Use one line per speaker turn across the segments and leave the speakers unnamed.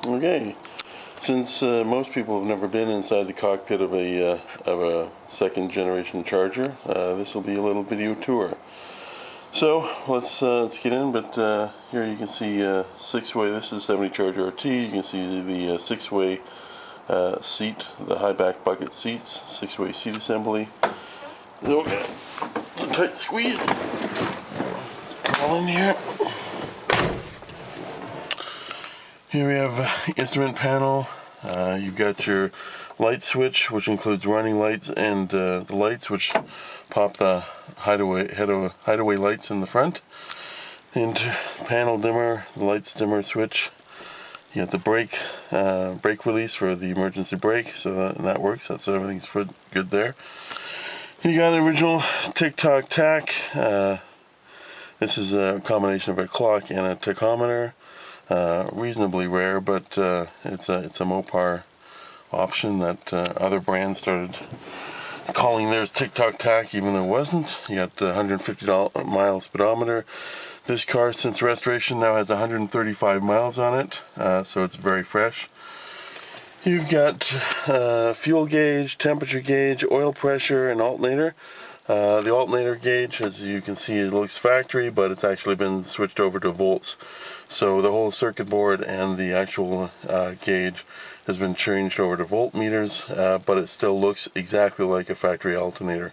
Okay, since most people have never been inside the cockpit of a second generation Charger, this will be a little video tour. So let's get in. But here you can see six-way. This is 70 Charger RT. You can see the six-way seat, the high back bucket seats, six-way seat assembly. So some tight squeeze. Crawl in here. Here we have instrument panel. You've got your light switch, which includes running lights and the lights, which pop the hideaway lights in the front. Into panel dimmer, the lights dimmer switch. You got the brake release for the emergency brake, so that works. That's everything's good there. You got an original tick-tock tack. This is a combination of a clock and a tachometer. Reasonably rare, but it's a Mopar option that other brands started calling theirs tick-tock tack, even though it wasn't. You got 150 mile speedometer. This car, since restoration, now has 135 miles on it, so it's very fresh. You've got fuel gauge, temperature gauge, oil pressure, and alternator. The alternator gauge, as you can see, it looks factory, but it's actually been switched over to volts. So the whole circuit board and the actual gauge has been changed over to voltmeters, but it still looks exactly like a factory alternator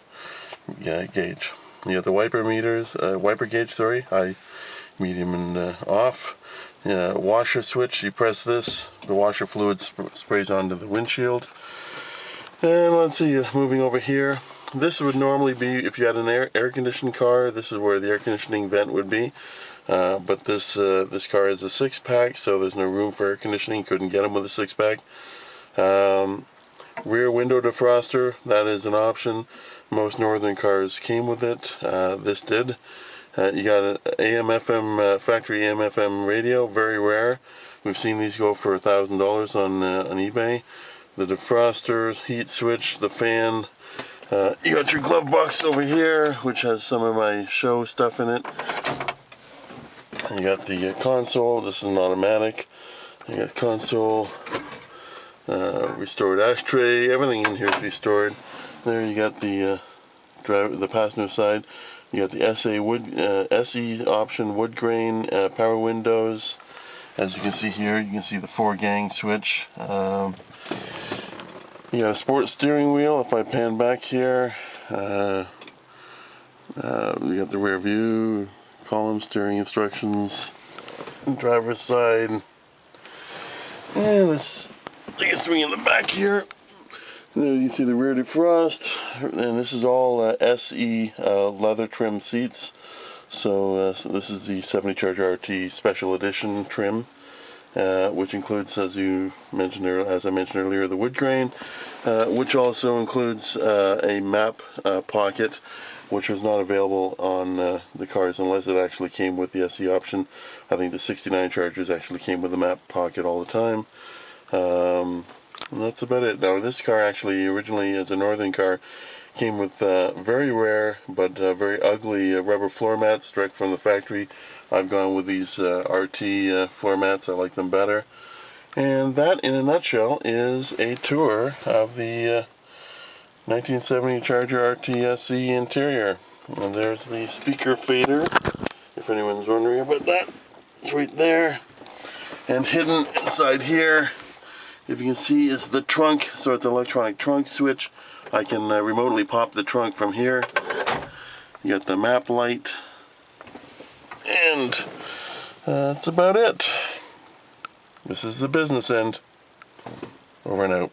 gauge. You have the wiper gauge, high, medium, and off. Washer switch, you press this, the washer fluid sprays onto the windshield. And let's see, moving over here. This would normally be, if you had an air-conditioned car, this is where the air conditioning vent would be. But this car is a 6-pack, so there's no room for air conditioning. Couldn't get them with a 6-pack. Rear window defroster, that is an option. Most northern cars came with it. This did. You got an AM/FM factory AM/FM radio, very rare. We've seen these go for $1,000 on eBay. The defroster, heat switch, the fan. You got your glove box over here, which has some of my show stuff in it. You got the console. This is an automatic. You got console, restored ashtray. Everything in here is restored. There you got the passenger side. You got the SE option, wood grain, power windows. As you can see here, you can see the 4-gang switch. You got a sports steering wheel. If I pan back here, you got the rear view, column, steering instructions, driver's side. And let's take a swing in the back here. There you see the rear defrost, and this is all SE leather trim seats. So this is the 70 Charger RT Special Edition trim. Which includes, as I mentioned earlier, the wood grain, which also includes a map pocket, which was not available on the cars unless it actually came with the SE option. I think the 69 Chargers actually came with the map pocket all the time. And that's about it. Now, this car actually, originally as a northern car, came with very rare but very ugly rubber floor mats direct from the factory. I've gone with these RT floor mats. I like them better. And that, in a nutshell, is a tour of the 1970 Charger RT SE interior. And there's the speaker fader, if anyone's wondering about that. It's right there. And hidden inside here, if you can see, is the trunk. So it's an electronic trunk switch. I can remotely pop the trunk from here. You got the map light. And that's about it. This is the business end. Over and out.